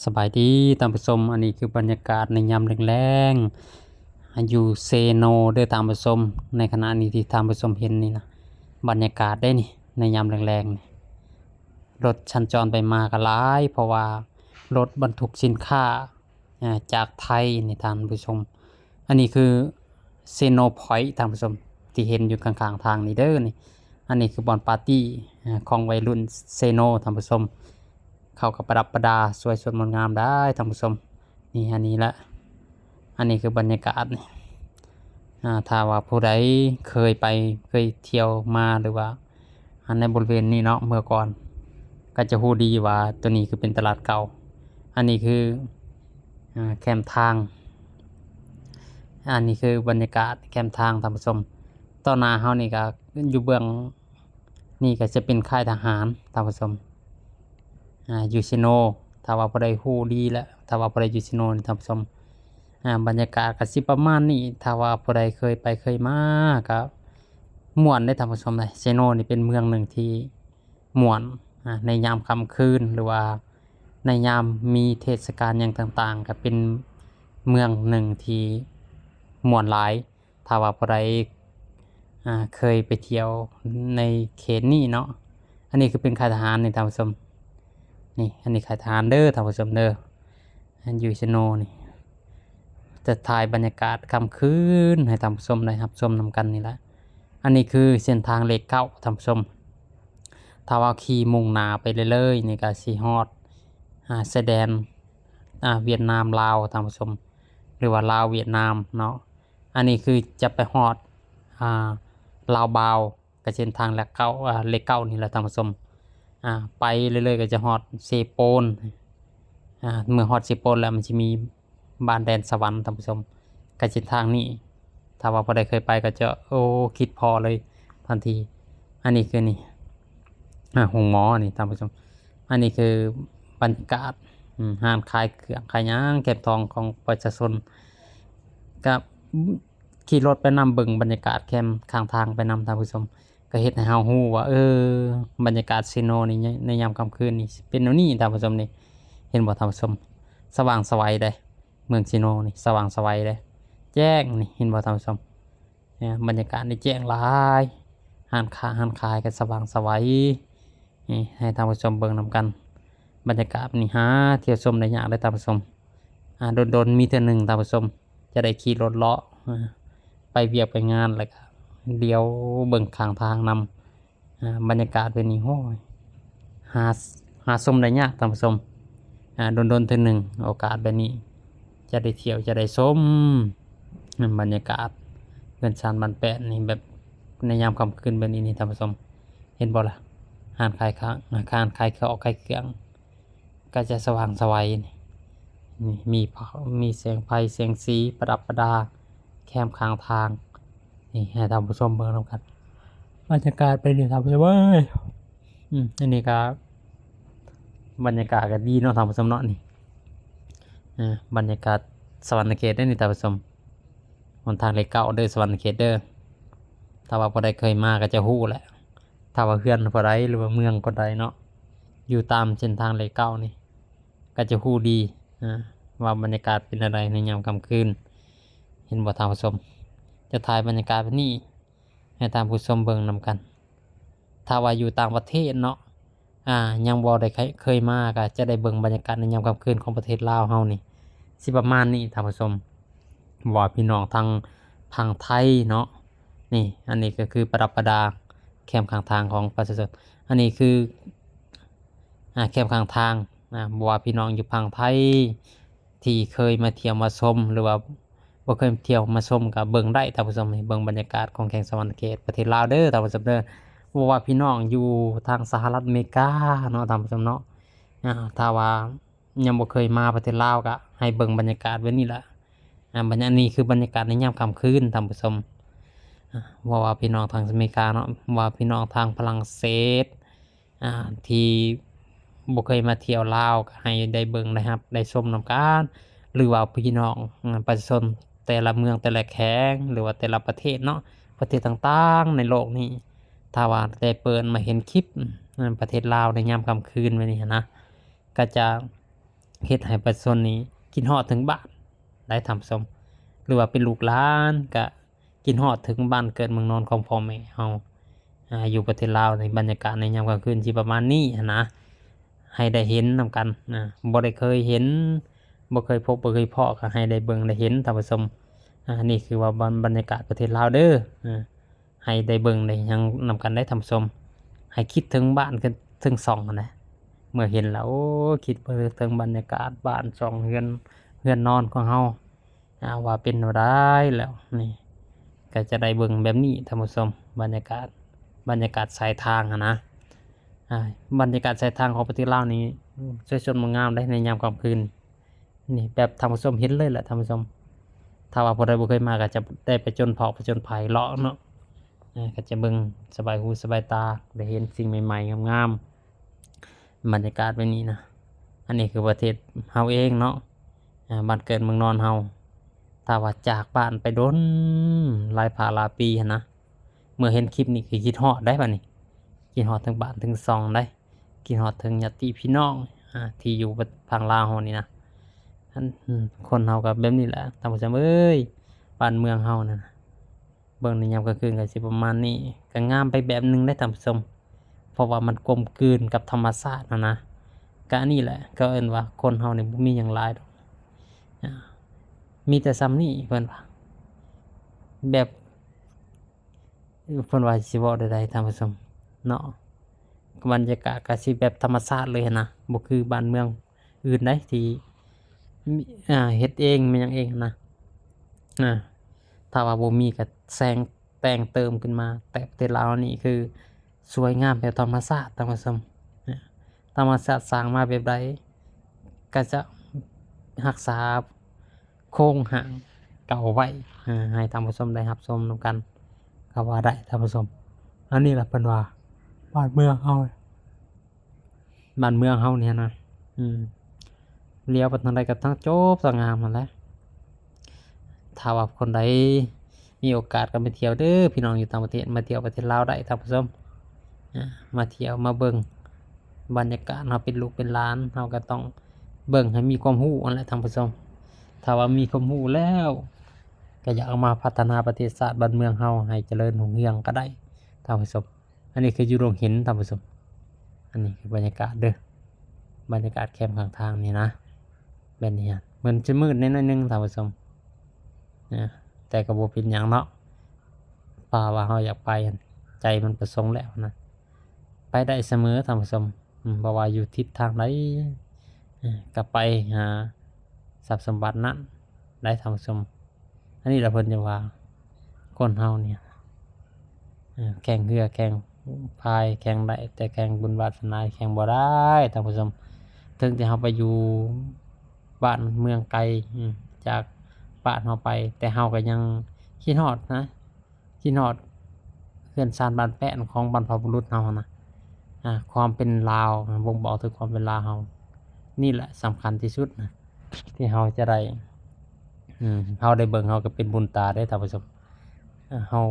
สบายดีท่านผู้ชมอันนี้คือบรรยากาศในยามแรงๆอยู่เซโนเด้อท่านผู้ชมในขณะนี้ที่ท่านผู้ชมเห็นนี่นะบรรยากาศได้นี่ในยามแรงๆนี่รถชัญจรไปมาก็หลายเพราะว่ารถบรรทุกสินค้าจากไทยนี่ท่านผู้ชมอันนี้คือเซโนพอยต์ท่านผู้ชมที่เห็นอยู่ข้างๆทางนี่เด้อนี่อันนี้คือบอนปาร์ตี้ของวัยรุ่นเซโนท่านผู้ชมเข้ากับประดับประดาสวยสดงดงามได้ท่านผู้ชมนี่อันนี้ละอันนี้คือบรรยากาศนี่ถ้าว่าผู้ใดเคยเที่ยวมาหรือว่าในบริเวณนี้เนาะเมื่อก่อนก็จะรู้ดีว่าตัวนี้คือเป็นตลาดเก่าอันนี้คือแคมทางอันนี้คือบรรยากาศแคมทางท่านผู้ชมต่อหน้าเฮานี่ก็อยู่เบื้องนี่ก็จะเป็นค่ายทหารท่านผู้ชมยูชิโนถ้าว่าผู้ใดฮู้ดีแล้วถ้าว่าผู้ใดยูชิโนนี่ท่านผู้ชมบรรยากาศก็สิประมาณนี้ถ้าว่าผู้ใดเคยไปเคยมาก็ม่วนได้ท่านผู้ชมเลยชิโนนี่เป็นเมืองหนึ่งที่ม่วนในยามค่ำคืนหรือว่าในยามมีเทศกาลอย่างต่างๆก็เป็นเมืองหนึ่งที่ม่วนหลายถ้าว่าผู้ใดเคยไปเที่ยวในเขตนี้เนาะอันนี้คือเป็นค่ายทหารในท่านผู้ชมนี่อันนี้ค่ายทหารเด้อท่านผู้ชมเด้ออันยูชิโนนี่จะถ่ายบรรยากาศค่ำคืนให้ท่านผู้ชมได้รับชมนำกันนี่แหละอันนี้คือเส้นทางเลขเก้าท่านผู้ชมถ้าว่าขี่มุ่งหน้าไปเรื่อยๆนี่ก็สิฮอดแสดงเวียดนามลาวท่านผู้ชมหรือว่าลาวเวียดนามเนาะอันนี้คือจะไปฮอดลาวบาวกับเส้นทางเลขเก้านี่แหละท่านผู้ชมไปเรื่อยๆก็จะฮอดเซโปนเมื่อฮอดเซโปนแล้วมันจะมีบ้านแดนสวรรค์ท่านผู้ชมกับเส้นทางนี้ถ้าว่าพอได้เคยไปก็จะคิดพอเลยทันทีอันนี้คือนี่หงหมอนี่ท่านผู้ชมอันนี้คือบรรยากาศห้างขายเครื่องขายหยังเก็บทองของประชาชนกับขี่รถไปนำเบิ่งบรรยากาศแคมข้างทางไปนำท่านผู้ชมก็เฮ็ดให้เฮาฮู้ว่าบรรยากาศซีโนนี่ในยามค่ำคืนนี่เป็นแนวนี้ท่านผู้ชมนี่เห็นบ่ท่านผู้ชมสว่างไสวเด้เมืองซีโนนี่สว่างไสวเด้แจ้งนี่เห็นบ่ท่านผู้ชมเนี่ยบรรยากาศนี่แจ้งหลายห้างขายก็สว่างไสวนี่ให้ท่านผู้ชมเบิ่งนำกันบรรยากาศนี่หาเที่ยวชมได้ยากเลยท่านผู้ชมโดนมีเทื่อนึงท่านผู้ชมจะได้ขี่รถเลาะไปเวียกไปงานแล้วก็เดียวเบิ่งข้างทางนำบรรยากาศเป็นนี่โห้ยหาชมได้ยากท่านผู้ชมโดนเทื่อนึงโอกาสแบบนี้จะได้เที่ยวจะได้ชมบรรยากาศเงินชานบันแปะนี่แบบในยามค่ำคืนแบบนี้นี่ท่านผู้ชมเห็นบ่ล่ะห้างขายข้างขายเครื่องก็จะสว่างไสวนี่มีเสียงไฟเสียงสีประดับประดาแคมข้างทางนี่ให้ท่านผู้ชมเบิ่งนำกันบรรยากาศเป็นนี่ท่านผู้ชมเว้ยอันนี้ก็บรรยากาศก็ดีเนาะท่านผู้ชมเนาะนี่บรรยากาศสวรรค์เขตได้นี่ท่านผู้ชมหนทางเลขเก้าเด้อสวรรค์เขตเด้อถ้าว่าผู้ใดเคยมาก็จะฮู้แหละถ้าว่าเฮือนผู้ใดหรือว่าเมืองผู้ใดเนาะอยู่ตามเส้นทางเลขเก้านี่ก็จะฮู้ดีว่าบรรยากาศเป็นอะไรในยามค่ำคืนเห็นบ่ท่านผู้ชมจะถ่ายบรรยากาศแบบนี้ให้ท่านผู้ชมเบิ่งนำกันถ้าว่าอยู่ต่างประเทศเนาะยังบ่ได้เคยมาก็จะได้เบิ่งบรรยากาศในยามค่ำคืนของประเทศลาวเฮานี่สิประมาณนี้ท่านผู้ชมว่าพี่น้องทางไทยเนาะนี่อันนี้ก็คือประดับประดาแคมข้างทางของประชาชนอันนี้คือแคมข้างทางบ่ว่าพี่น้องอยู่ฝั่งไทยที่เคยมาเที่ยวมาชมหรือว่าบ่เคยเที่ยวมาชมก็เบิ่งได้ท่านผู้ชมเบิ่งบรรยากาศของแข่งสวรรค์เขตประเทศลาวเด้อท่านผู้ชมเด้อบ่ว่าพี่น้องอยู่ทางสหรัฐอเมริกาเนาะท่านผู้ชมเนาะถ้าว่ายังบ่เคยมาประเทศลาวก็ให้เบิ่งบรรยากาศไว้นี่ล่ะบรรยากาศนี้คือบรรยากาศในยามค่ำคืนท่านผู้ชมว่าพี่น้องทางอเมริกาเนาะว่าพี่น้องทางฝรั่งเศสที่บ่เคยมาเที่ยวลาวก็ให้ได้เบิ่งนะครับได้ชมนำกันหรือว่าพี่น้องประชาชนแต่ละเมืองแต่ละแขวงหรือว่าแต่ละประเทศเนาะประเทศต่างๆในโลกนี้ถ้าว่าได้เปิดมาเห็นคลิปประเทศลาวในยามค่ำคืนแบบนี้นะก็จะ เฮ็ดให้ประชาชนนี้คิดฮอดถึงบ้านได้ท่านผู้ชมหรือว่าเป็นลูกหลานก็คิดฮอดถึงบ้านเกิดเมืองนอนของพ่อแม่เฮาอยู่ประเทศลาวในบรรยากาศในยามกลางคืนสิประมาณนี้หั้นนะให้ได้เห็นนำกันบ่ได้เคยเห็นบ่เคยพบบ่เคยพ้อก็ให้ได้เบิ่งได้เห็นท่านผู้ชมนี่คือว่าบรรยากาศประเทศลาวเด้อให้ได้เบิ่งได้หยังนำกันได้ท่านผู้ชมให้คิดถึงบ้านกันถึง2หั้นนะ เมื่อเห็นแล้วโอ้คิดไปถึงบรรยากาศบ้านช่องเรือนนอนของเฮาว่าเป็นแนวใดแล้วนี่ก็จะได้เบิ่งแบบนี้ท่านผู้ชมบรรยากาศสายทางอะนะบรรยากาศสายทางของประเทศลาวนี้สวยสดงดงามได้ในยามกลางคืนนี่แบบท่านผู้ชมเห็นเลยแหละท่านผู้ชมถ้าว่าผู้ใดบ่เคยมาก็จะได้ไปจนเผาผจญภัยเลาะเนาะก็จะเบิ่งสบายหูสบายตาได้เห็นสิ่งใหม่ๆงามๆ บรรยากาศแบบนี้นะอันนี้คือประเทศเฮาเองเนาะบ้านเกิดเมืองนอนเฮาถ้าว่าจากบ้านไปโดนหลายผ่าหลายปีหั้นนะเมื่อเห็นคลิปนี้คือคิดฮอดได้บัดนี้คิดฮอดถึงบ้านถึงช่องได้คิดฮอดถึงญาติพี่น้องที่อยู่ทางลาวเฮานี่นะคนเฮาก็แบบนี้แหละท่านผู้ชมเอ้ยบ้านเมืองเฮานั่นน่ะเบิ่งในยามกลางคืนก็สิประมาณนี้ก็งามไปแบบหนึ่งได้ท่านผู้ชมเพราะว่ามันกลมกลืนกับธรรมชาตินะก็อันนี้แหละก็เอิ้นว่าคนเฮานี่บ่มีหยังหลายดอกมีแต่ส่ำนี้เพิ่นว่าแบบเพิ่นว่าสิเว้าใดๆท่านผู้ชมเนาะบรรยากาศก็สิแบบธรรมชาติเลยนะบ่คือบ้านเมืองอื่นใดที่มีเฮ็ดเองแม่นหยังเองนะอาถ้าว่าบ่มีก็แซงแต่งเติมขึ้นมาแต่ประเทศลาวนี่คือสวยงามแบบธรรมชาติท่านผู้ชมธรรมชาติสร้างมาแบบใดก็จะรักษาโครงหางเก่าไว้ให้ท่านผู้ชมได้รับชมนำกันก็ว่าได้ท่านผู้ชมอันนี้ล่ะเพิ่นว่าบ้านเมืองเฮาเนี่ยนะเลี้ยวไปทางใดก็ทั้งโจบสวยงามนั่นแหละถ้าว่าคนใดมีโอกาสก็ไปเที่ยวเด้อพี่น้องอยู่ต่างประเทศมาเที่ยวประเทศลาวได้ท่านผู้ชมมาเที่ยวมาเบิ่งบรรยากาศเฮาเป็นลูกเป็นหลานเฮาก็ต้องเบิ่งให้มีความรู้นั่นแหละท่านผู้ชมถ้าว่ามีความรู้แล้วก็อยากเอามาพัฒนาประเทศชาติบ้านเมืองเฮาให้เจริญรุ่งเรืองก็ได้ท่านผู้ชมอันนี้คืออยู่โรงหินท่านผู้ชมอันนี้คือบรรยากาศเด้อบรรยากาศแคมป์ข้างทางนี่นะแบบนี้มันจะมืดนิดนึงท่านผู้ชมแต่ก็บ่เป็นหยังเนาะป่าว่าเฮาอยากไปใจมันประสงค์แล้วนะไปได้เสมอท่านผู้ชมบ่ว่าอยู่ทิศทางใดก็ไปหาทรัพย์สมบัตินั้นได้ท่านผู้ชมอันนี้ล่ะเพิ่นจะว่าคนเฮาเนี่ยแข่งเรือแข่งพายแข่งได้แต่แข่งบุญวาสนาแข่งบ่ได้ท่านผู้ชมถึงที่เฮาไปอยู่บ้านเมืองไกลจากบ้านเฮาไปแต่เฮาก็ยังคิดฮอดนะคิดฮอดเรือนชานบ้านแป้นของบรรพบุรุษเฮานะความเป็นลาวบ่งบอกถึงความเป็นลาวเฮานี่แหละสำคัญที่สุดนะที่เฮาจะได้เฮาได้เบิ่งเฮาก็เป็นบุญตาได้ท่านผู้ชมเฮา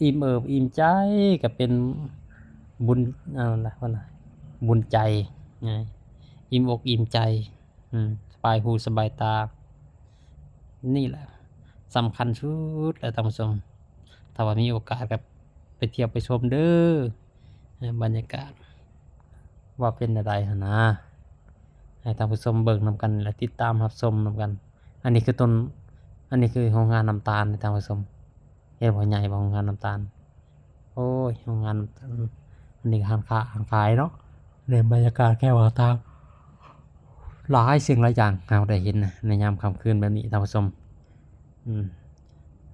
อิ่มเอิบอิ่มใจก็เป็นบุญนะว่าน่ะบุญใจอิ่มอกอิ่มใจสบายหูสบายตานี่แหละสำคัญสุดแหละท่านผู้ชมถ้าว่ามีโอกาสก็ไปเที่ยวไปชมเด้อบรรยากาศว่าเป็นจั่งใดหั้นนะให้ท่านผู้ชมเบิ่งนำกันและติดตามรับชมนำกันอันนี้คือโรงงานน้ำตาลท่านผู้ชมเฮ็ดบ่ใหญ่บ่โรงงานน้ำตาลโอ้ยโรงงานน้ำตาลอันนี้ห้างขายเนาะเนี่ยบรรยากาศแค่ว่าทางหลายสิ่งหลายอย่างเราได้เห็นในยามค่ำคืนแบบนี้ท่านผู้ชม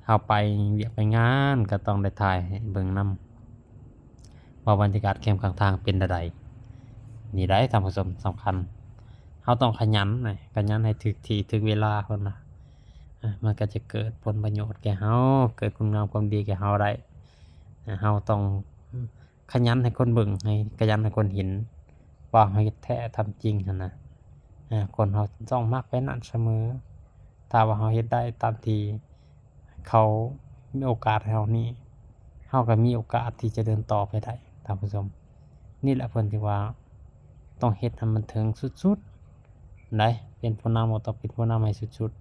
เฮาไปเวียกไปงานก็ต้องได้ถ่ายให้เบิ่งนำว่าบรรยากาศแคมป์ข้างทางเป็นจั่งใดนี่ได้ท่านผู้ชมสำคัญเฮาต้องขยันให้ถึกที่ถึกเวลาพุ่นน่ะมันก็จะเกิดผลประโยชน์แก่เฮาเกิดคุณงามความดีแก่เฮาได้เฮาต้องขยันให้คนเบิ่งให้ขยันให้คนเห็นว่าเฮาเฮ็ดแท้ทำจริงหั่นน่ะคนเฮาต้องมักไปนั้นเสมอถ้าว่าเฮาเฮ็ดได้ตามที่เขามีโอกาสให้เฮานี่เฮาก็มีโอกาสที่จะเดินต่อไปได้ท่านผู้ชมนี่แหละเพิ่นที่ว่าต้องเฮ็ดให้มันถึงสุดๆ ได้เป็นผู้นำบ่ต้องเป็นผู้นำให้สุด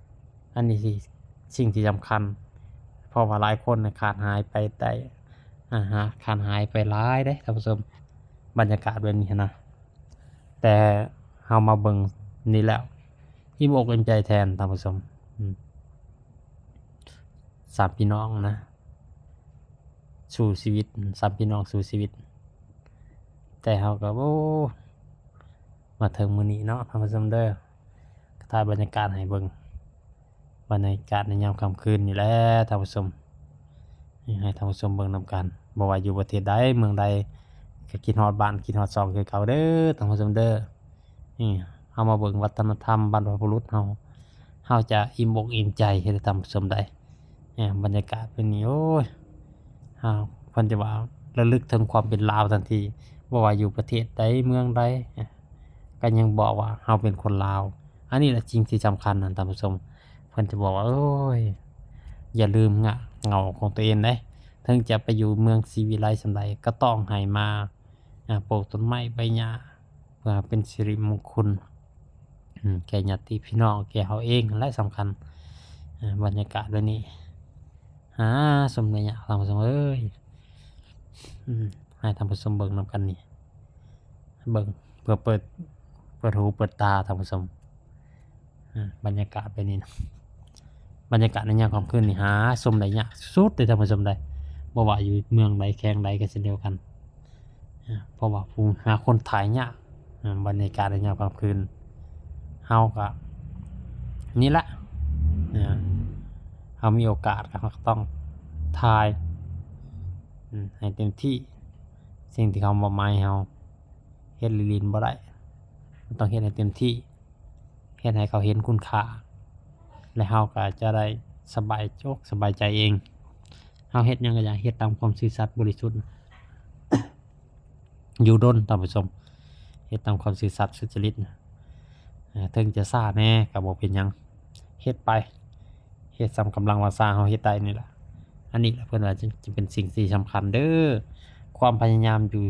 ๆอันนี้สิสิ่งที่สำคัญเพราะว่าหลายคนน่ะขาดหายไปได้ขาดหายไปหลายเด้ท่านผู้ชมบรรยากาศแบบนี้หั้นนะแต่เฮามาเบิ่งนี่แล้วอิ่มอกอิ่มใจแทนท่านผู้ชมสามพี่น้องนะสู่ชีวิตสามพี่น้องสู่ชีวิตแต่เฮาก็โอ้มาถึงมื้อนี้เนาะท่านผู้ชมเด้อก็ถ่ายบรรยากาศให้เบิ่งบรรยากาศในยามค่ำคืนนี่แหละท่านผู้ชมให้ท่านผู้ชมเบิ่งนำกันบ่ว่าอยู่ประเทศใดเมืองใดก็คิดฮอดบ้านคิดฮอดช่องคือเก่าเด้อท่านผู้ชมเด้อนี่เฮามาเบิ่งวัฒนธรรมบรรพบุรุษเฮาจะอิ่มอกอิ่มใจเฮ็ดให้ท่านผู้ชมได้บรรยากาศเป็นนี้โอ้ยเฮาเพิ่นจะว่าระลึกถึงความเป็นลาวทันทีบ่ว่าอยู่ประเทศใดเมืองใดก็ยังบอกว่าเฮาเป็นคนลาวอันนี้แหละสิ่งที่สำคัญนะท่านผู้ชมเพิ่นจะบอกว่าโอ้ยอย่าลืมเหงาของตัวเองเด้ถึงจะไปอยู่เมืองศรีวิไลส่ำใดก็ต้องให้มาปลูกต้นไม้ใบหญ้าเพื่อเป็นสิริมงคลแก่ญาติพี่น้องแก่เฮาเองและสำคัญบรรยากาศแบบนี้สมเนี่ยท่านผู้ชมเอ้ยให้ท่านผู้ชมเบิ่งนำกันนี่เบิ่งเพื่อเปิดหูเปิดตาท่านผู้ชมบรรยากาศแบบนี้นะบรรยากาศในยามค่ำคืนนี่หาชมได้ยากสุดเลยท่านผู้ชมได้บ่ว่าอยู่เมืองใดแข้งใดก็เช่นเดียวกันเพราะว่าผู้หาคนถ่ายยากบรรยากาศในยามค่ำคืนเฮาก็นี่ละเฮามีโอกาสก็ต้องถ่ายให้เต็มที่สิ่งที่เขามอบหมายให้เฮาเฮ็ดลินบ่ได้ต้องเฮ็ดให้เต็มที่เฮ็ดให้เขาเห็นคุณค่าและเฮาก็จะได้สบายอกสบายใจเองเฮาเฮ็ดหยังก็อยากเฮ็ดตามความซื่อสัตย์บริสุทธิ์อยู่ดนท่านผู้ชมเฮ็ดตามความซื่อสัตย์สุจริตถึงจะซ่าแน่ก็บ่เป็นหยังเฮ็ดไปเฮ็ดส่ำกำลังวาสาเฮาเฮ็ดได้นี่ล่ะอันนี้ล่ะเพิ่นว่าจะเป็นสิ่งที่สำคัญเด้อความพยายามอยู่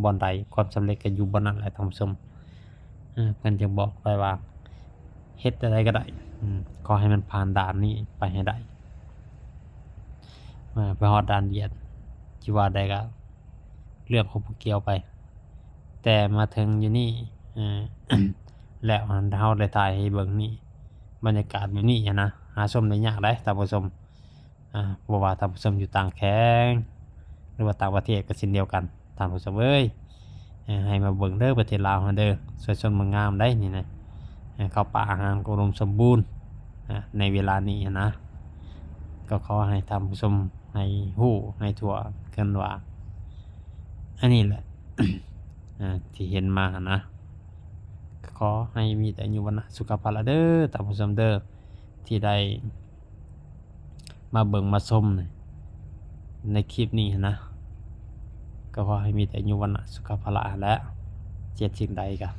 บ่อนใดความสำเร็จก็อยู่บ่อนนั้นแหละท่านผู้ชมเพิ่นจะบอกไว้ว่าเฮ็ดอะไรก็ได้ขอให้มันผ่านด่านนี้ไปให้ได้ไปฮอดด่านเดียดสิว่าใดก็เรื่องของผู้เกี่ยวไปแต่มาถึงอยู่นี่แล้วเฮาได้ถ่ายให้เบิ่งนี่บรรยากาศแบบนี้นะหาชมได้ยากเด้ท่านผู้ชมบ่ว่าท่านผู้ชมอยู่ต่างแข้งหรือว่าต่างประเทศก็เช่นเดียวกันท่านผู้ชมเอ้ยให้มาเบิ่งเด้อประเทศลาวเฮาเด้อสวยสดงามได้นี่นะข้าวปลาอาหารก็อุดมสมบูรณ์ในเวลานี้นะก็ขอให้ท่านผู้ชมให้ฮู้ให้ทั่วกันว่าอันนี้แหละ ที่เห็นมานะขอให้มีแต่อายุวันนะสุขภาพเด้อท่านผู้ชมเด้อที่ได้มาเบิ่งมาชมในคลิปนี้นะก็ขอให้มีแต่อายุวันนะสุขภาพและเจ็ดสิ่งใดก็